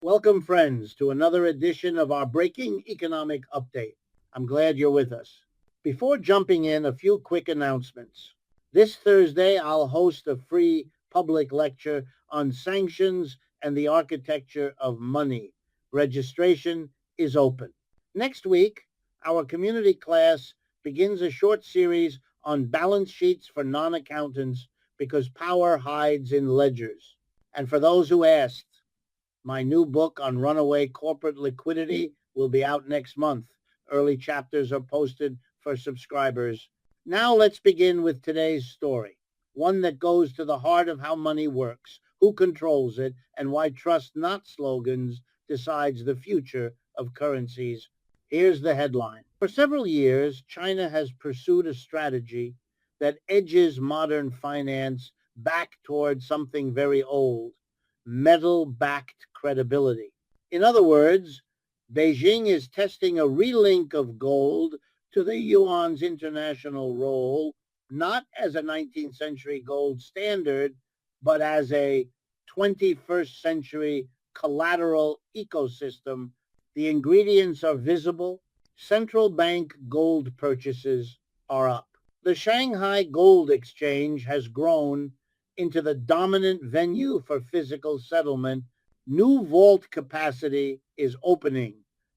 Welcome, friends, to another edition of our Breaking Economic Update. I'm glad you're with us. Before jumping in, a few quick announcements. This Thursday, I'll host a free public lecture on sanctions and the architecture of money. Registration is open. Next week, our community class begins a short series on balance sheets for non-accountants because power hides in ledgers. And for those who asked, my new book on runaway corporate liquidity will be out next month. Early chapters are posted for subscribers. Now let's begin with today's story, one that goes to the heart of how money works, who controls it, and why trust not slogans decides the future of currencies. Here's the headline. For several years, China has pursued a strategy that edges modern finance back toward something very old, metal-backed credibility. In other words, Beijing is testing a relink of gold to the yuan's international role, not as a 19th century gold standard, but as a 21st century collateral ecosystem. The ingredients are visible. Central bank gold purchases are up. The Shanghai Gold Exchange has grown into the dominant venue for physical settlement. New vault capacity is opening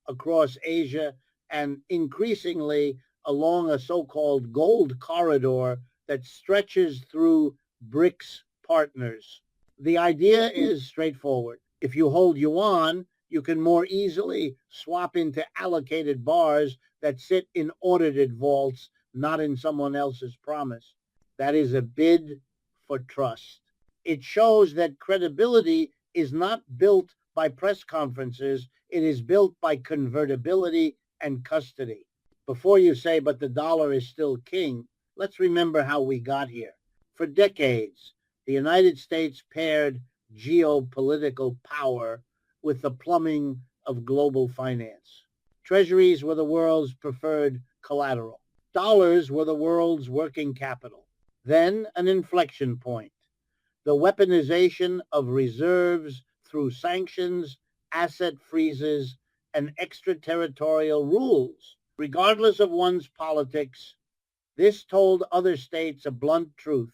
across Asia and increasingly along a so-called gold corridor that stretches through BRICS partners. The idea is straightforward. If you hold yuan, you can more easily swap into allocated bars that sit in audited vaults, not in someone else's promise. That is a bid for trust. It shows that credibility is not built by press conferences. It is built by convertibility and custody. Before you say, but the dollar is still king, let's remember how we got here. For decades, the United States paired geopolitical power with the plumbing of global finance. Treasuries were the world's preferred collateral. Dollars were the world's working capital. Then an inflection point, the weaponization of reserves through sanctions, asset freezes, and extraterritorial rules. Regardless of one's politics, this told other states a blunt truth.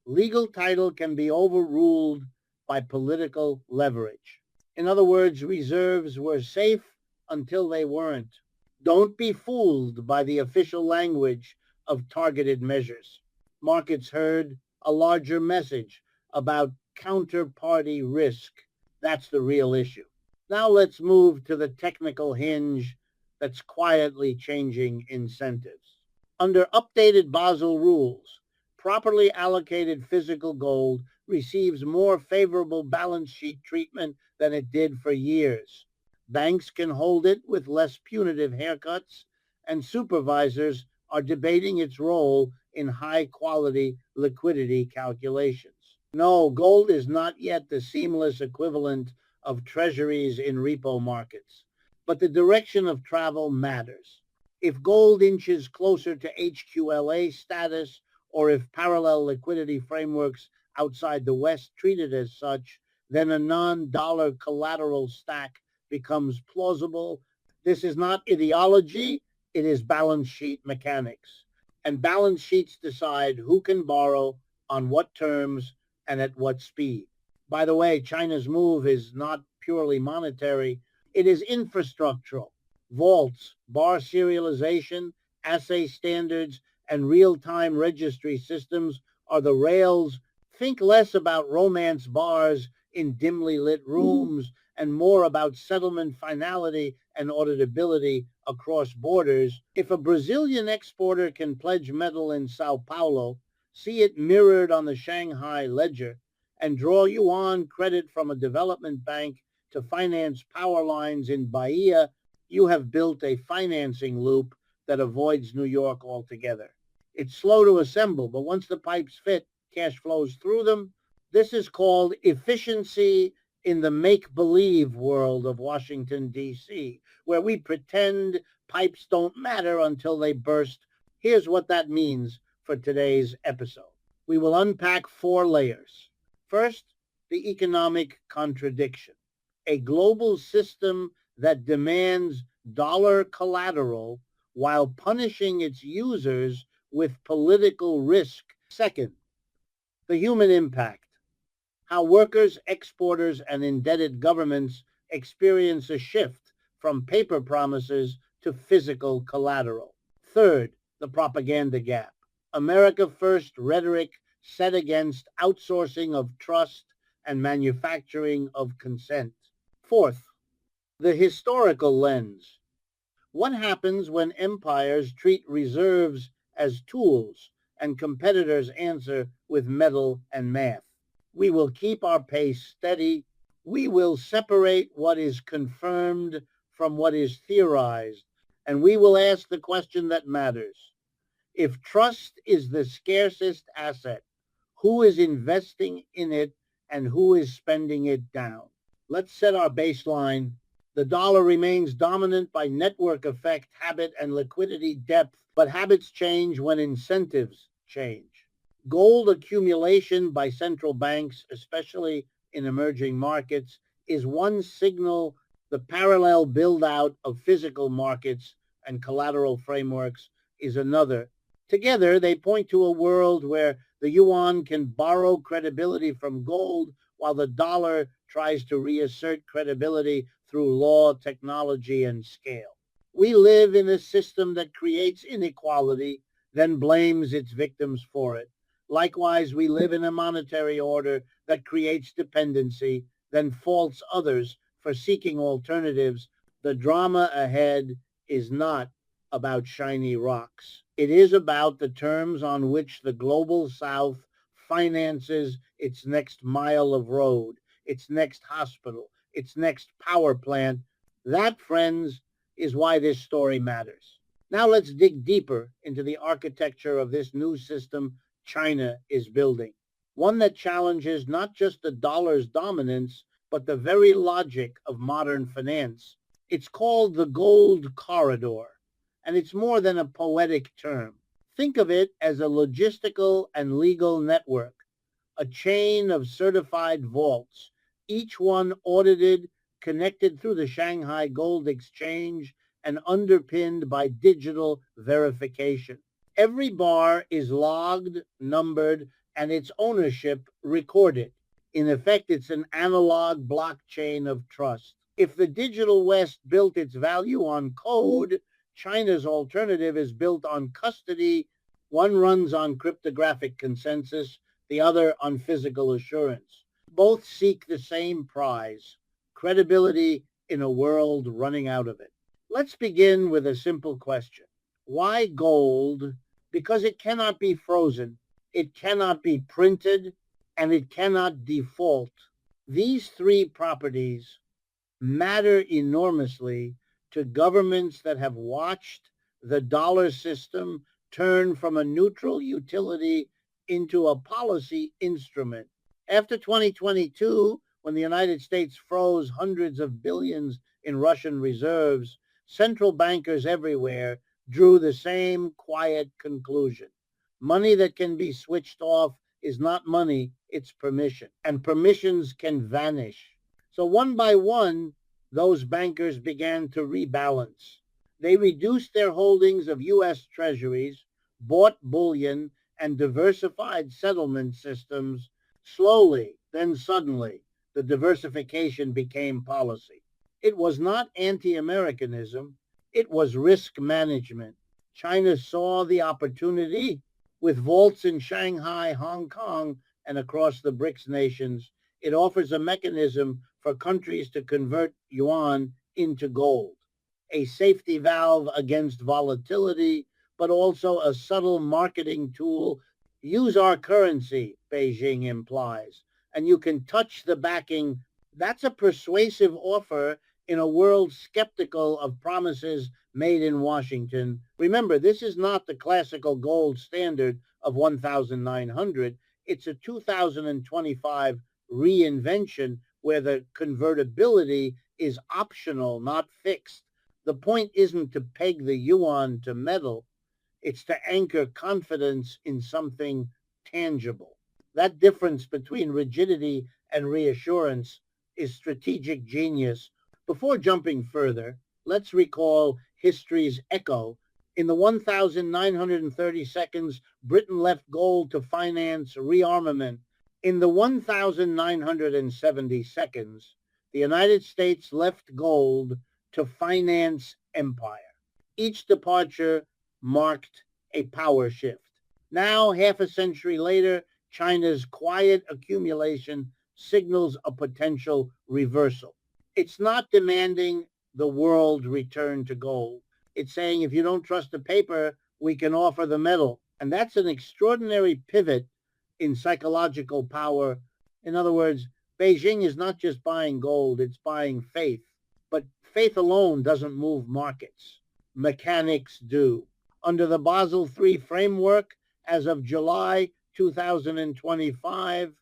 Legal title can be overruled by political leverage. In other words, reserves were safe until they weren't. Don't be fooled by the official language of targeted measures. Markets heard a larger message about counterparty risk. That's the real issue. Now let's move to the technical hinge that's quietly changing incentives. Under updated Basel rules, properly allocated physical gold receives more favorable balance sheet treatment than it did for years. Banks can hold it with less punitive haircuts, and supervisors are debating its role in high-quality liquidity calculations. No, gold is not yet the seamless equivalent of treasuries in repo markets, but the direction of travel matters. If gold inches closer to HQLA status, or if parallel liquidity frameworks outside the West treat it as such, then a non-dollar collateral stack becomes plausible. This is not ideology, it is balance sheet mechanics. And balance sheets decide who can borrow, on what terms, and at what speed. By the way, China's move is not purely monetary, it is infrastructural. Vaults, bar serialization, assay standards, and real-time registry systems are the rails. Think less about romance bars in dimly lit rooms and more about settlement finality and auditability across borders. If a Brazilian exporter can pledge metal in Sao Paulo, see it mirrored on the Shanghai ledger, and draw yuan credit from a development bank to finance power lines in Bahia, you have built a financing loop that avoids New York altogether. It's slow to assemble, but once the pipes fit, cash flows through them. This is called efficiency in the make-believe world of Washington, D.C., where we pretend pipes don't matter until they burst. Here's what that means for today's episode. We will unpack 4 layers. First, the economic contradiction. a global system that demands dollar collateral while punishing its users with political risk. Second, the human impact. How workers, exporters, and indebted governments experience a shift from paper promises to physical collateral. Third, the propaganda gap. America First rhetoric set against outsourcing of trust and manufacturing of consent. Fourth, the historical lens. What happens when empires treat reserves as tools and competitors answer with metal and math? We will keep our pace steady. We will separate what is confirmed from what is theorized, and we will ask the question that matters. If trust is the scarcest asset, who is investing in it and who is spending it down? Let's set our baseline. The dollar remains dominant by network effect, habit, and liquidity depth, but habits change when incentives change. Gold accumulation by central banks, especially in emerging markets, is one signal. The parallel build-out of physical markets and collateral frameworks is another. Together, they point to a world where the yuan can borrow credibility from gold while the dollar tries to reassert credibility through law, technology, and scale. We live in a system that creates inequality, then blames its victims for it. Likewise, we live in a monetary order that creates dependency, then faults others for seeking alternatives. The drama ahead is not about shiny rocks. It is about the terms on which the global South finances its next mile of road, its next hospital, its next power plant. That, friends, is why this story matters. Now let's dig deeper into the architecture of this new system China is building. One that challenges not just the dollar's dominance, but the very logic of modern finance. It's called the Gold Corridor, and it's more than a poetic term. Think of it as a logistical and legal network, a chain of certified vaults, each one audited, connected through the Shanghai Gold Exchange, and underpinned by digital verification. Every bar is logged, numbered, and its ownership recorded. In effect, it's an analog blockchain of trust. If the digital West built its value on code, China's alternative is built on custody. One runs on cryptographic consensus, the other on physical assurance. Both seek the same prize, credibility in a world running out of it. Let's begin with a simple question. Why gold? Because it cannot be frozen, it cannot be printed, and it cannot default. These three properties matter enormously to governments that have watched the dollar system turn from a neutral utility into a policy instrument. After 2022, when the United States froze hundreds of billions in Russian reserves, central bankers everywhere drew the same quiet conclusion. Money that can be switched off is not money, it's permission. And permissions can vanish. So one by one, those bankers began to rebalance. They reduced their holdings of U.S. treasuries, bought bullion, and diversified settlement systems. Slowly, then suddenly, the diversification became policy. It was not anti-Americanism, it was risk management. China saw the opportunity. With vaults in Shanghai, Hong Kong, and across the BRICS nations, it offers a mechanism for countries to convert yuan into gold, a safety valve against volatility, but also a subtle marketing tool. Use our currency, Beijing implies, and you can touch the backing. That's a persuasive offer in a world skeptical of promises made in Washington. Remember, this is not the classical gold standard of 1,900. It's a 2025 reinvention where the convertibility is optional, not fixed. The point isn't to peg the yuan to metal. It's to anchor confidence in something tangible. That difference between rigidity and reassurance is strategic genius. Before jumping further, let's recall history's echo. In the 1,930 seconds, Britain left gold to finance rearmament. In the 1,970 seconds, the United States left gold to finance empire. Each departure marked a power shift. Now, half a century later, China's quiet accumulation signals a potential reversal. It's not demanding the world return to gold. It's saying if you don't trust the paper, we can offer the metal. And that's an extraordinary pivot in psychological power. In other words, Beijing is not just buying gold, it's buying faith. But faith alone doesn't move markets. Mechanics do. Under the Basel III framework, as of July 2025,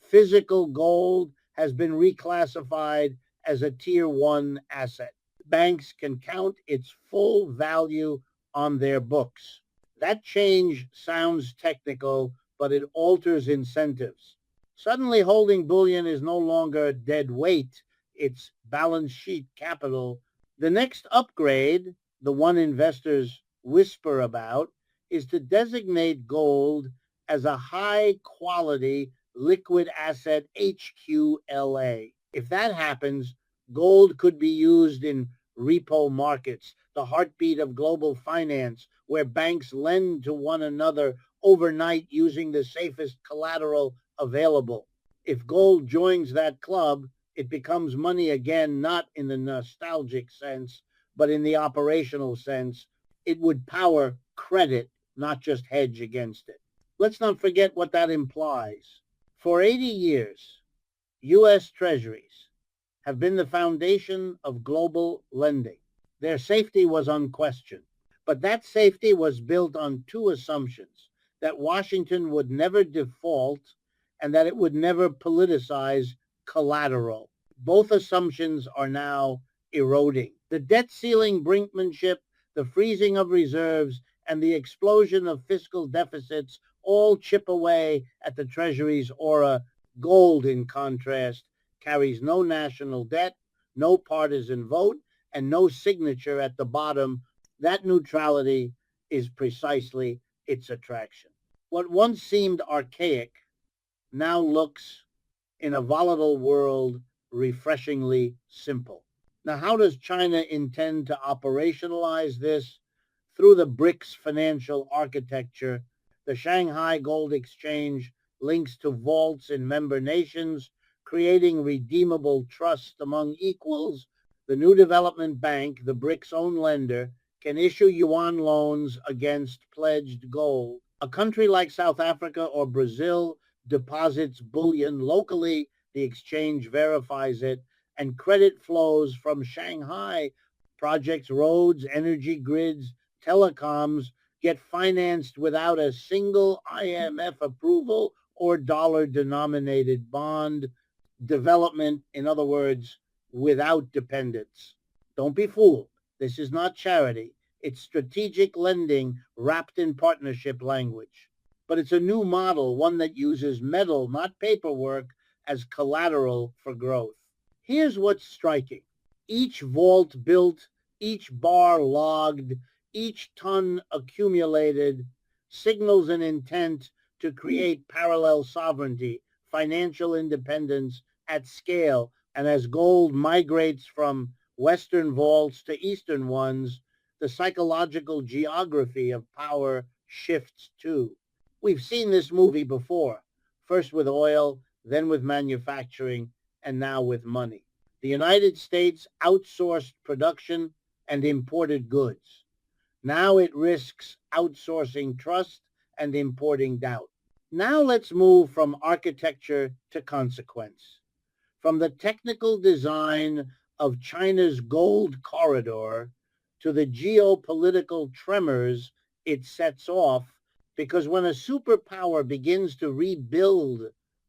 physical gold has been reclassified as a tier 1 asset. Banks can count its full value on their books. That change sounds technical, but it alters incentives. Suddenly, holding bullion is no longer dead weight, it's balance sheet capital. The next upgrade, the one investors whisper about, is to designate gold as a high quality liquid asset HQLA. If that happens, gold could be used in repo markets, the heartbeat of global finance, where banks lend to one another overnight using the safest collateral available. If gold joins that club, it becomes money again, not in the nostalgic sense, but in the operational sense. It would power credit, not just hedge against it. Let's not forget what that implies. For 80 years, U.S. Treasuries have been the foundation of global lending. Their safety was unquestioned, but that safety was built on two assumptions: that Washington would never default and that it would never politicize collateral. Both assumptions are now eroding. The debt ceiling brinkmanship, the freezing of reserves, and the explosion of fiscal deficits all chip away at the Treasury's aura. Gold, in contrast, carries no national debt, no partisan vote, and no signature at the bottom. That neutrality is precisely its attraction. What once seemed archaic now looks, in a volatile world, refreshingly simple. Now, how does China intend to operationalize this? Through the BRICS financial architecture. The Shanghai Gold Exchange links to vaults in member nations, creating redeemable trust among equals. The new development bank, the BRICS' own lender, can issue yuan loans against pledged gold. A country like South Africa or Brazil deposits bullion locally, the exchange verifies it, and credit flows from Shanghai. Projects, roads, energy grids, telecoms get financed without a single IMF approval or dollar-denominated bond. Development, in other words, without dependence. Don't be fooled. This is not charity. It's strategic lending wrapped in partnership language. But it's a new model, one that uses metal, not paperwork, as collateral for growth. Here's what's striking. Each vault built, each bar logged, each ton accumulated signals an intent to create parallel sovereignty, financial independence at scale. And as gold migrates from Western vaults to Eastern ones, the psychological geography of power shifts too. We've seen this movie before, first with oil, then with manufacturing, and now with money. The United States outsourced production and imported goods. Now it risks outsourcing trust and importing doubt. Now let's move from architecture to consequence. From the technical design of China's gold corridor to the geopolitical tremors it sets off, because when a superpower begins to rebuild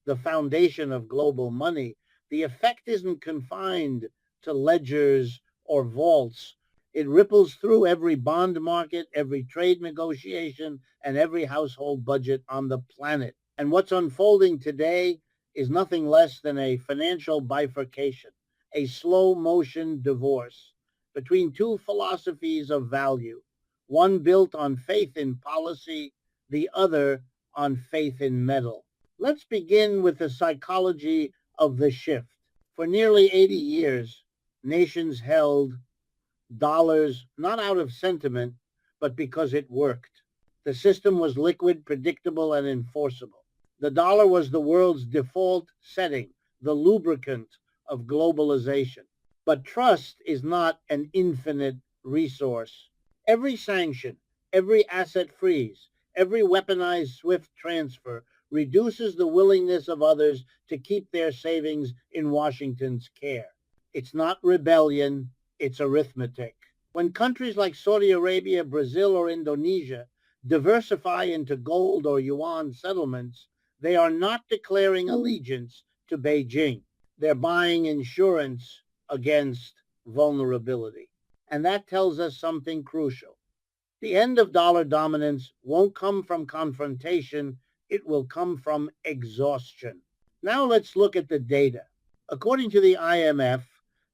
the foundation of global money, the effect isn't confined to ledgers or vaults. It ripples through every bond market, every trade negotiation, and every household budget on the planet. And what's unfolding today is nothing less than a financial bifurcation, a slow motion divorce between two philosophies of value, one built on faith in policy, the other on faith in metal. Let's begin with the psychology of the shift. For nearly 80 years, nations held dollars not out of sentiment, but because it worked. The system was liquid, predictable, and enforceable. The dollar was the world's default setting, the lubricant of globalization. But trust is not an infinite resource. Every sanction, every asset freeze, every weaponized SWIFT transfer reduces the willingness of others to keep their savings in Washington's care. It's not rebellion, it's arithmetic. When countries like Saudi Arabia, Brazil, or Indonesia diversify into gold or yuan settlements, they are not declaring allegiance to Beijing. They're buying insurance against vulnerability. And that tells us something crucial. The end of dollar dominance won't come from confrontation, it will come from exhaustion. Now let's look at the data. According to the IMF,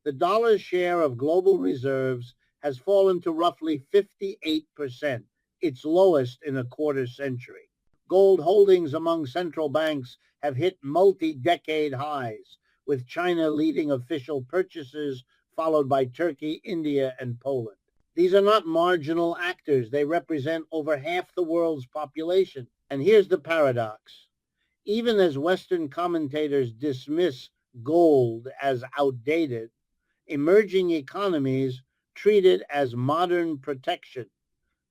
the dollar's share of global reserves has fallen to roughly 58%, its lowest in a quarter century. Gold holdings among central banks have hit multi-decade highs, with China leading official purchases, followed by Turkey, India, and Poland. These are not marginal actors. They represent over half the world's population. And here's the paradox. Even as Western commentators dismiss gold as outdated, emerging economies treat it as modern protection,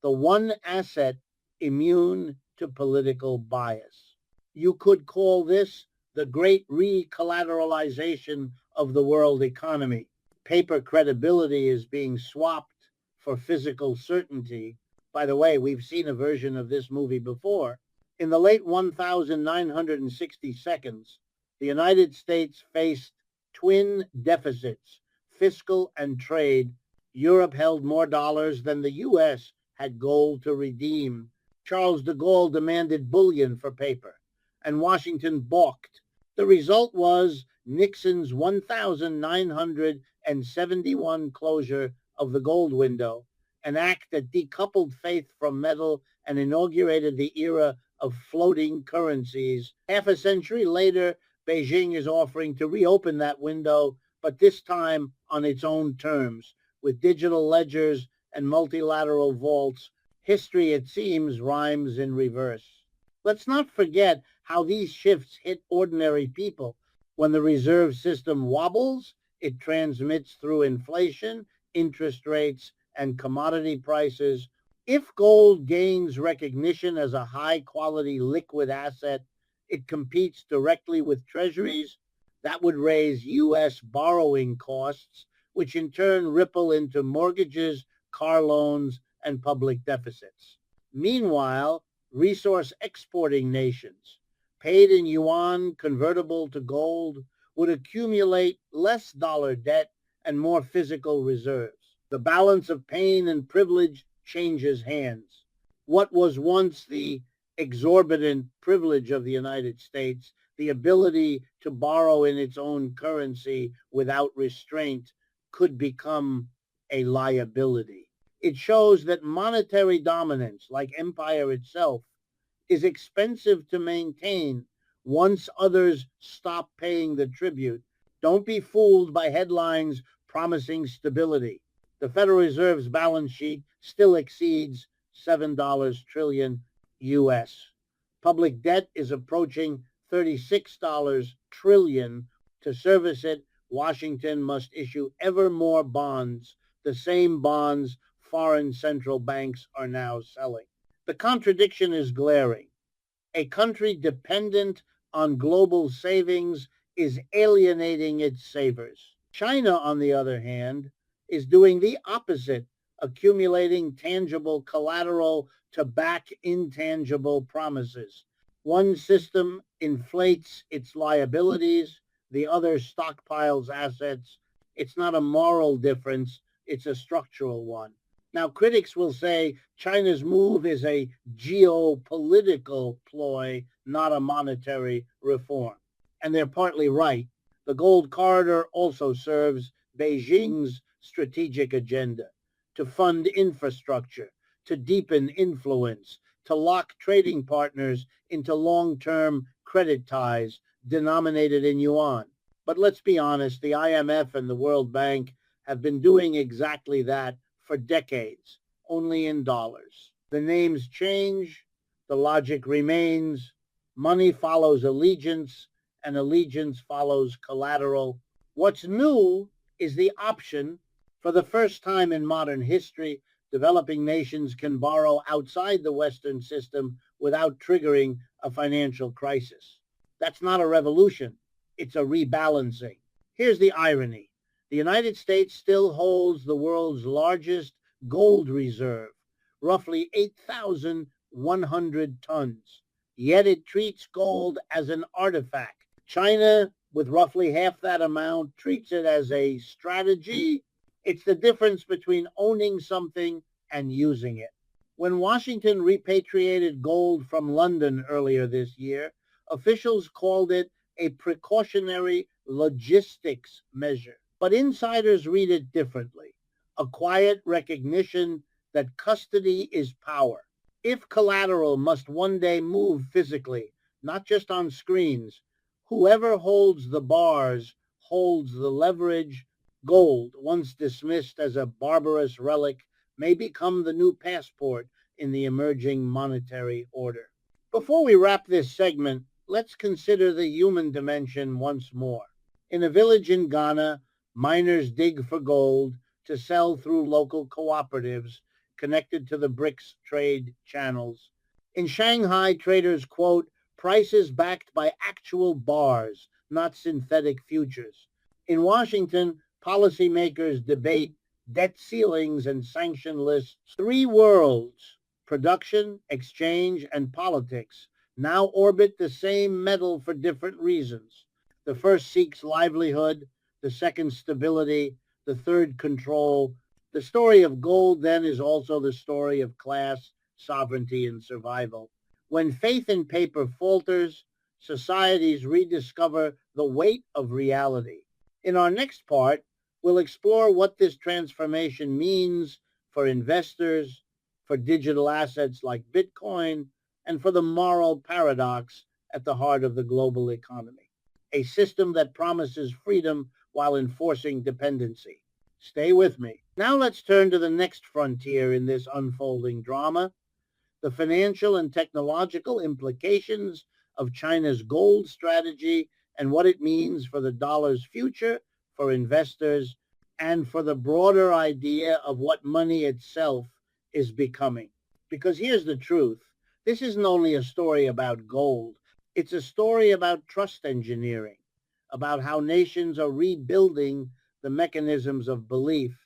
the one asset immune to political bias. You could call this the great re-collateralization of the world economy. Paper credibility is being swapped for physical certainty. By the way, we've seen a version of this movie before. In the late 1960 seconds, the United States faced twin deficits, fiscal and trade. Europe held more dollars than the U.S. had gold to redeem. Charles de Gaulle demanded bullion for paper, and Washington balked. The result was Nixon's 1971 closure of the gold window, an act that decoupled faith from metal and inaugurated the era of floating currencies. Half a century later, Beijing is offering to reopen that window, but this time on its own terms, with digital ledgers and multilateral vaults. History, it seems, rhymes in reverse. Let's not forget how these shifts hit ordinary people. When the reserve system wobbles, it transmits through inflation, interest rates, and commodity prices. If gold gains recognition as a high-quality liquid asset, it competes directly with treasuries. That would raise U.S. borrowing costs, which in turn ripple into mortgages, car loans, and public deficits. Meanwhile, resource exporting nations, paid in yuan convertible to gold, would accumulate less dollar debt and more physical reserves. The balance of pain and privilege changes hands. What was once the exorbitant privilege of the United States, the ability to borrow in its own currency without restraint, could become a liability. It shows that monetary dominance, like empire itself, is expensive to maintain once others stop paying the tribute. Don't be fooled by headlines promising stability. The Federal Reserve's balance sheet still exceeds $7 trillion US. Public debt is approaching $36 trillion. To service it, Washington must issue ever more bonds, the same bonds foreign central banks are now selling. The contradiction is glaring. A country dependent on global savings is alienating its savers. China, on the other hand, is doing the opposite, accumulating tangible collateral to back intangible promises. One system inflates its liabilities, the other stockpiles assets. It's not a moral difference, it's a structural one. Now, critics will say China's move is a geopolitical ploy, not a monetary reform. And they're partly right. The gold corridor also serves Beijing's strategic agenda to fund infrastructure, to deepen influence, to lock trading partners into long-term credit ties denominated in yuan. But let's be honest, the IMF and the World Bank have been doing exactly that for decades, only in dollars. The names change, the logic remains, money follows allegiance, and allegiance follows collateral. What's new is the option. For the first time in modern history, developing nations can borrow outside the Western system without triggering a financial crisis. That's not a revolution, it's a rebalancing. Here's the irony. The United States still holds the world's largest gold reserve, roughly 8,100 tons. Yet it treats gold as an artifact. China, with roughly half that amount, treats it as a strategy. It's the difference between owning something and using it. When Washington repatriated gold from London earlier this year, officials called it a precautionary logistics measure. But insiders read it differently, a quiet recognition that custody is power. If collateral must one day move physically, not just on screens, whoever holds the bars holds the leverage. Gold, once dismissed as a barbarous relic, may become the new passport in the emerging monetary order. Before we wrap this segment, let's consider the human dimension once more. In a village in Ghana, miners dig for gold to sell through local cooperatives connected to the BRICS trade channels. In Shanghai, traders quote prices backed by actual bars, not synthetic futures. In Washington, policymakers debate debt ceilings and sanction lists. Three worlds, production, exchange, and politics, now orbit the same metal for different reasons. The first seeks livelihood, the second stability, the third control. The story of gold, then, is also the story of class, sovereignty, and survival. When faith in paper falters, societies rediscover the weight of reality. In our next part, we'll explore what this transformation means for investors, for digital assets like Bitcoin, and for the moral paradox at the heart of the global economy. A system that promises freedom while enforcing dependency. Stay with me. Now let's turn to the next frontier in this unfolding drama, the financial and technological implications of China's gold strategy and what it means for the dollar's future, for investors, and for the broader idea of what money itself is becoming. Because here's the truth. This isn't only a story about gold. It's a story about trust engineering, about how nations are rebuilding the mechanisms of belief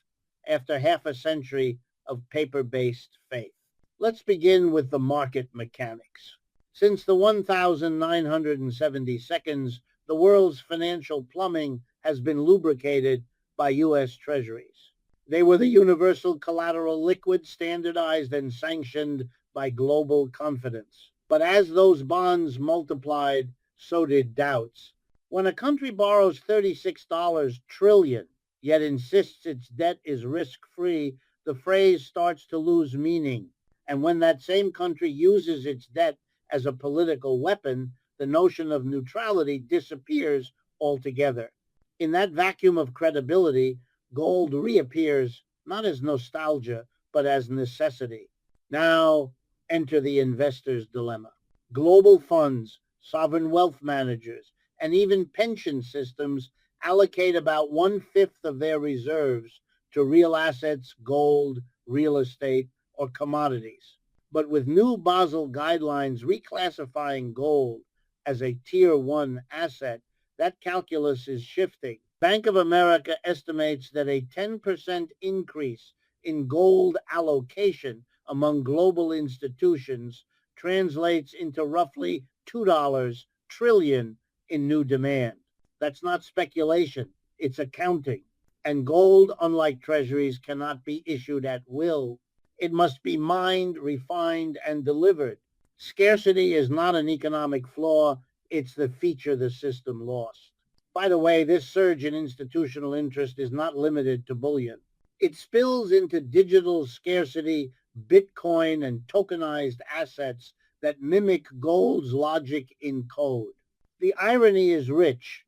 after half a century of paper-based faith. Let's begin with the market mechanics. Since the 1,970 seconds, the world's financial plumbing has been lubricated by U.S. treasuries. They were the universal collateral liquid standardized and sanctioned by global confidence. But as those bonds multiplied, so did doubts. When a country borrows $36 trillion, yet insists its debt is risk-free, the phrase starts to lose meaning. And when that same country uses its debt as a political weapon, the notion of neutrality disappears altogether. In that vacuum of credibility, gold reappears not as nostalgia, but as necessity. Now enter the investor's dilemma. Global funds, sovereign wealth managers, and even pension systems allocate about 1/5 of their reserves to real assets, gold, real estate, or commodities. But with new Basel guidelines reclassifying gold as a Tier 1 asset, that calculus is shifting. Bank of America estimates that a 10% increase in gold allocation among global institutions translates into roughly $2 trillion in new demand. That's not speculation, it's accounting. And gold, unlike treasuries, cannot be issued at will. It must be mined, refined, and delivered. Scarcity is not an economic flaw, It's the feature the system lost. By the way, this surge in institutional interest is not limited to bullion. It spills into digital scarcity, Bitcoin, and tokenized assets that mimic gold's logic in code. The irony is rich.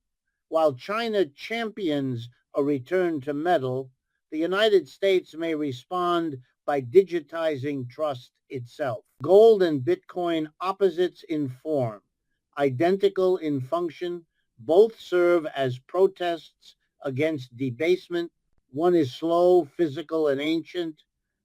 While China champions a return to metal, the United States may respond by digitizing trust itself. Gold and Bitcoin, opposites in form, identical in function, both serve as protests against debasement. One is slow, physical, and ancient,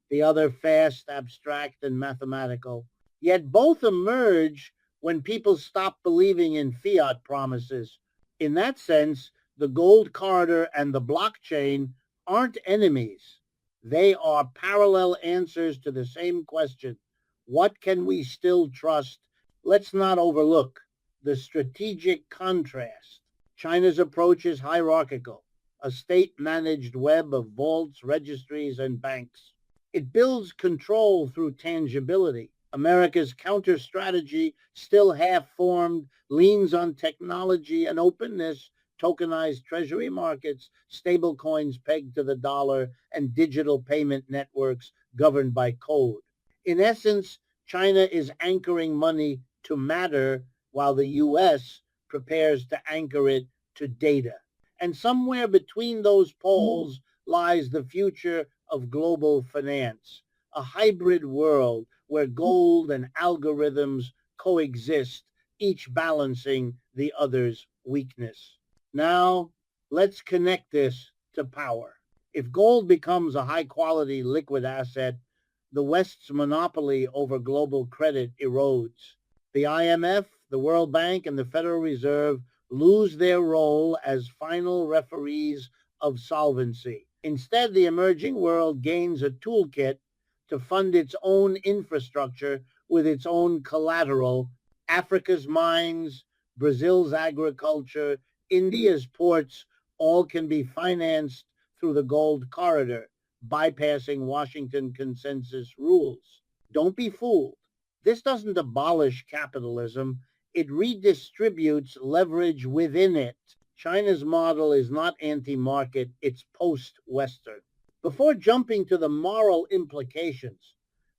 the other fast, abstract, and mathematical. Yet both emerge when people stop believing in fiat promises. In that sense, the gold corridor and the blockchain aren't enemies. They are parallel answers to the same question. What can we still trust? Let's not overlook the strategic contrast. China's approach is hierarchical, a state-managed web of vaults, registries, and banks. It builds control through tangibility. America's counter-strategy, still half-formed, leans on technology and openness, tokenized treasury markets, stable coins pegged to the dollar, and digital payment networks governed by code. In essence, China is anchoring money to matter while the U.S. prepares to anchor it to data. And somewhere between those poles lies the future of global finance, a hybrid world where gold and algorithms coexist, each balancing the other's weakness. Now, let's connect this to power. If gold becomes a high-quality liquid asset, the West's monopoly over global credit erodes. The IMF, the World Bank, and the Federal Reserve lose their role as final referees of solvency. Instead, the emerging world gains a toolkit to fund its own infrastructure with its own collateral. Africa's mines, Brazil's agriculture, India's ports, all can be financed through the gold corridor, bypassing Washington consensus rules. Don't be fooled. This doesn't abolish capitalism. It redistributes leverage within it. China's model is not anti-market, it's post-Western. Before jumping to the moral implications,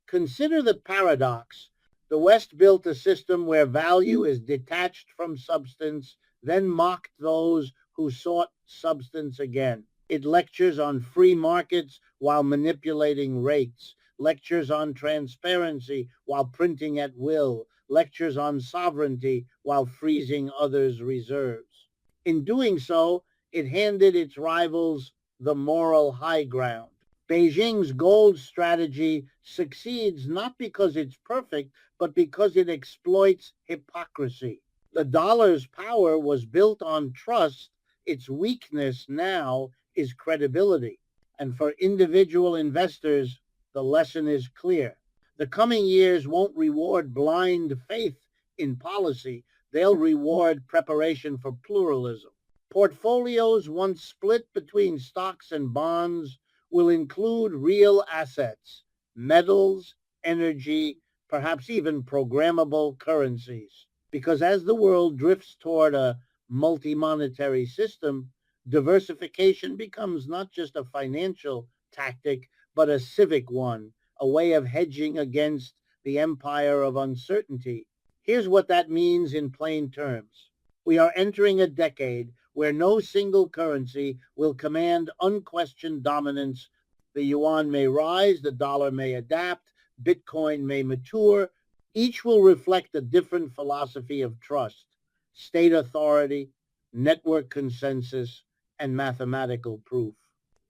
consider the paradox. The West built a system where value is detached from substance, then mocked those who sought substance again. It lectures on free markets while manipulating rates, lectures on transparency while printing at will, lectures on sovereignty while freezing others' reserves. In doing so, it handed its rivals the moral high ground. Beijing's gold strategy succeeds not because it's perfect, but because it exploits hypocrisy. The dollar's power was built on trust. Its weakness now is credibility. And for individual investors, the lesson is clear. The coming years won't reward blind faith in policy. They'll reward preparation for pluralism. Portfolios once split between stocks and bonds will include real assets, metals, energy, perhaps even programmable currencies. Because as the world drifts toward a multi-monetary system, diversification becomes not just a financial tactic, but a civic one, a way of hedging against the empire of uncertainty. Here's what that means in plain terms. We are entering a decade where no single currency will command unquestioned dominance. The yuan may rise, the dollar may adapt, Bitcoin may mature. Each will reflect a different philosophy of trust, state authority, network consensus, and mathematical proof.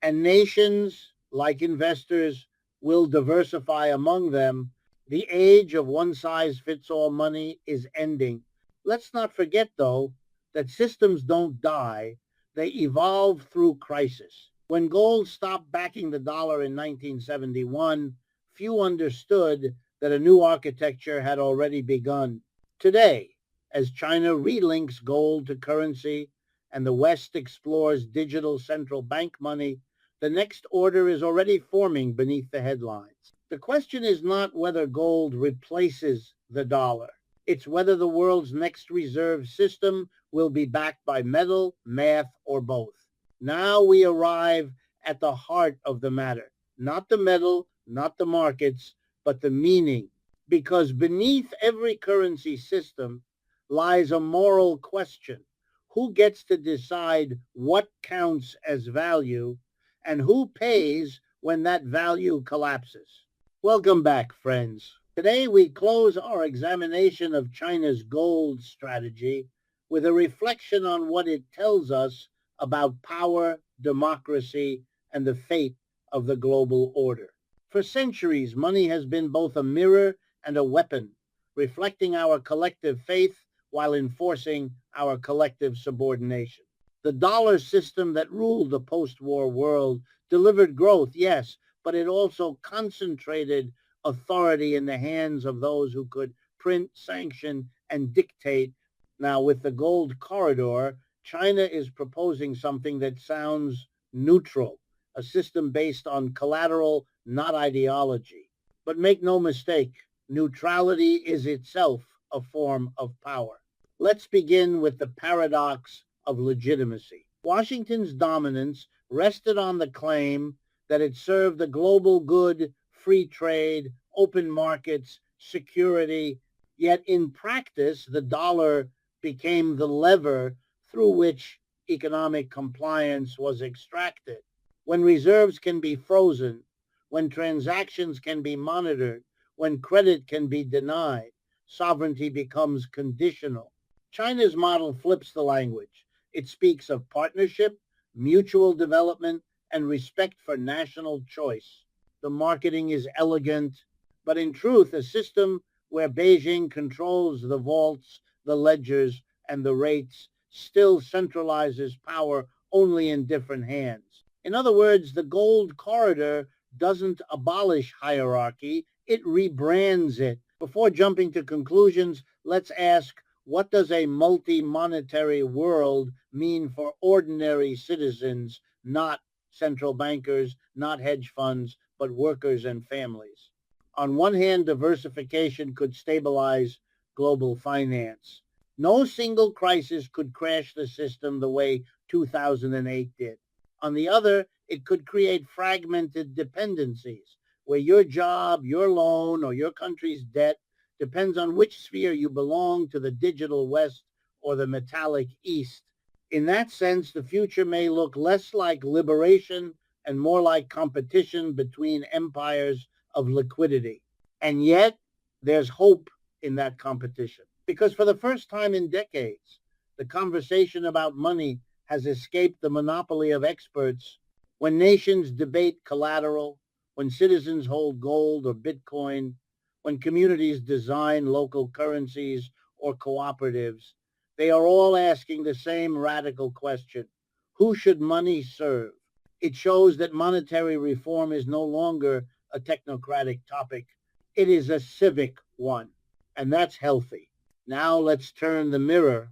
And nations, like investors, will diversify among them. The age of one-size-fits-all money is ending. Let's not forget, though, that systems don't die, they evolve through crisis. When gold stopped backing the dollar in 1971, few understood that a new architecture had already begun. Today, as China relinks gold to currency and the West explores digital central bank money, the next order is already forming beneath the headlines. The question is not whether gold replaces the dollar. It's whether the world's next reserve system will be backed by metal, math, or both. Now we arrive at the heart of the matter. Not the metal, not the markets, but the meaning. Because beneath every currency system lies a moral question. Who gets to decide what counts as value and who pays when that value collapses? Welcome back, friends. Today we close our examination of China's gold strategy with a reflection on what it tells us about power, democracy, and the fate of the global order. For centuries, money has been both a mirror and a weapon, reflecting our collective faith while enforcing our collective subordination. The dollar system that ruled the post-war world delivered growth, yes, but it also concentrated authority in the hands of those who could print, sanction, and dictate. Now, with the gold corridor, China is proposing something that sounds neutral, a system based on collateral, not ideology. But make no mistake, neutrality is itself a form of power. Let's begin with the paradox of legitimacy. Washington's dominance rested on the claim that it served the global good, free trade, open markets, security, yet in practice, the dollar became the lever through which economic compliance was extracted. When reserves can be frozen, when transactions can be monitored, when credit can be denied, sovereignty becomes conditional. China's model flips the language. It speaks of partnership, mutual development, and respect for national choice. The marketing is elegant, but in truth, a system where Beijing controls the vaults, the ledgers, and the rates still centralizes power only in different hands. In other words, the gold corridor doesn't abolish hierarchy, it rebrands it. Before jumping to conclusions, let's ask, what does a multi-monetary world mean for ordinary citizens, not central bankers, not hedge funds, but workers and families? On one hand, diversification could stabilize global finance. No single crisis could crash the system the way 2008 did. On the other, it could create fragmented dependencies where your job, your loan, or your country's debt depends on which sphere you belong to, the digital West or the metallic East. In that sense, the future may look less like liberation and more like competition between empires of liquidity. And yet, there's hope in that competition. Because for the first time in decades, the conversation about money has escaped the monopoly of experts. When nations debate collateral, when citizens hold gold or Bitcoin, when communities design local currencies or cooperatives, they are all asking the same radical question: who should money serve? It shows that monetary reform is no longer a technocratic topic. It is a civic one, and that's healthy. Now let's turn the mirror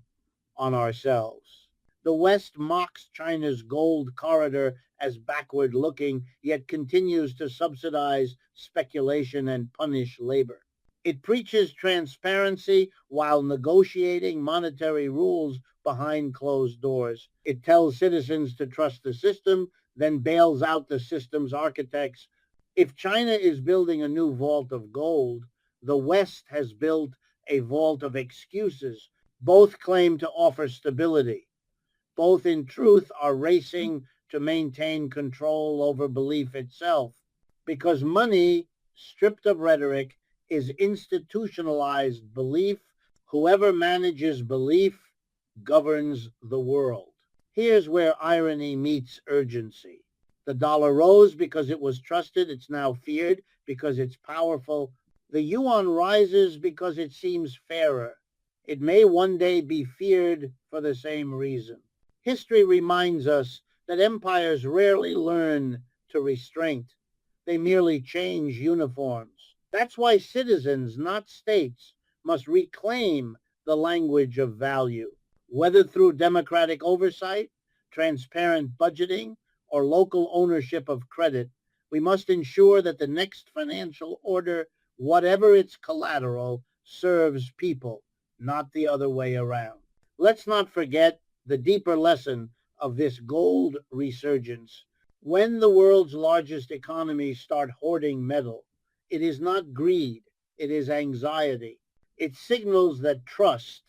on ourselves. The West mocks China's gold corridor as backward looking, yet continues to subsidize speculation and punish labor. It preaches transparency while negotiating monetary rules behind closed doors. It tells citizens to trust the system, then bails out the system's architects. If China is building a new vault of gold, the West has built a vault of excuses. Both claim to offer stability. Both in truth are racing to maintain control over belief itself, because money, stripped of rhetoric, is institutionalized belief. Whoever manages belief governs the world. Here's where irony meets urgency. The dollar rose because it was trusted. It's now feared because it's powerful. The yuan rises because it seems fairer. It may one day be feared for the same reason. History reminds us that empires rarely learn to restraint. They merely change uniforms. That's why citizens, not states, must reclaim the language of value, whether through democratic oversight, transparent budgeting, or local ownership of credit. We must ensure that the next financial order, whatever its collateral, serves people, not the other way around. Let's not forget the deeper lesson of this gold resurgence. When the world's largest economies start hoarding metal, it is not greed, it is anxiety. It signals that trust,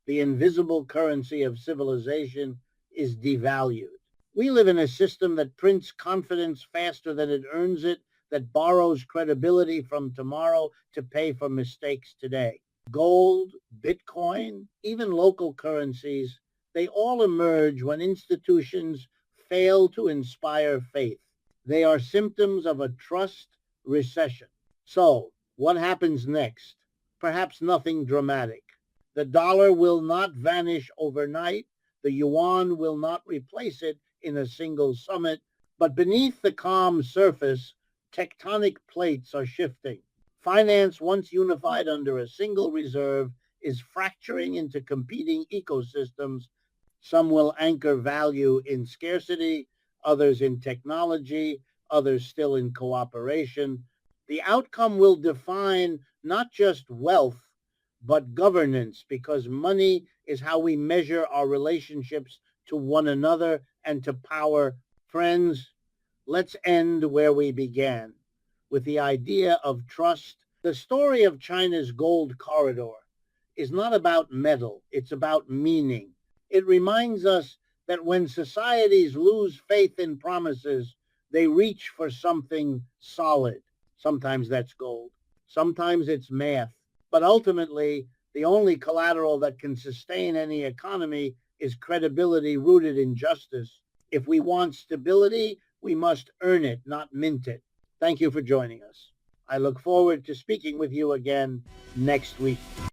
the invisible currency of civilization, is devalued. We live in a system that prints confidence faster than it earns it, that borrows credibility from tomorrow to pay for mistakes today. Gold, Bitcoin, even local currencies, they all emerge when institutions fail to inspire faith. They are symptoms of a trust recession. So, what happens next? Perhaps nothing dramatic. The dollar will not vanish overnight. The yuan will not replace it in a single summit. But beneath the calm surface, tectonic plates are shifting. Finance, once unified under a single reserve, is fracturing into competing ecosystems. Some will anchor value in scarcity, others in technology, others still in cooperation. The outcome will define not just wealth, but governance, because money is how we measure our relationships to one another and to power. Friends, let's end where we began, with the idea of trust. The story of China's gold corridor is not about metal, it's about meaning. It reminds us that when societies lose faith in promises, they reach for something solid. Sometimes that's gold, sometimes it's math, but ultimately, the only collateral that can sustain any economy is credibility rooted in justice. If we want stability, we must earn it, not mint it. Thank you for joining us. I look forward to speaking with you again next week.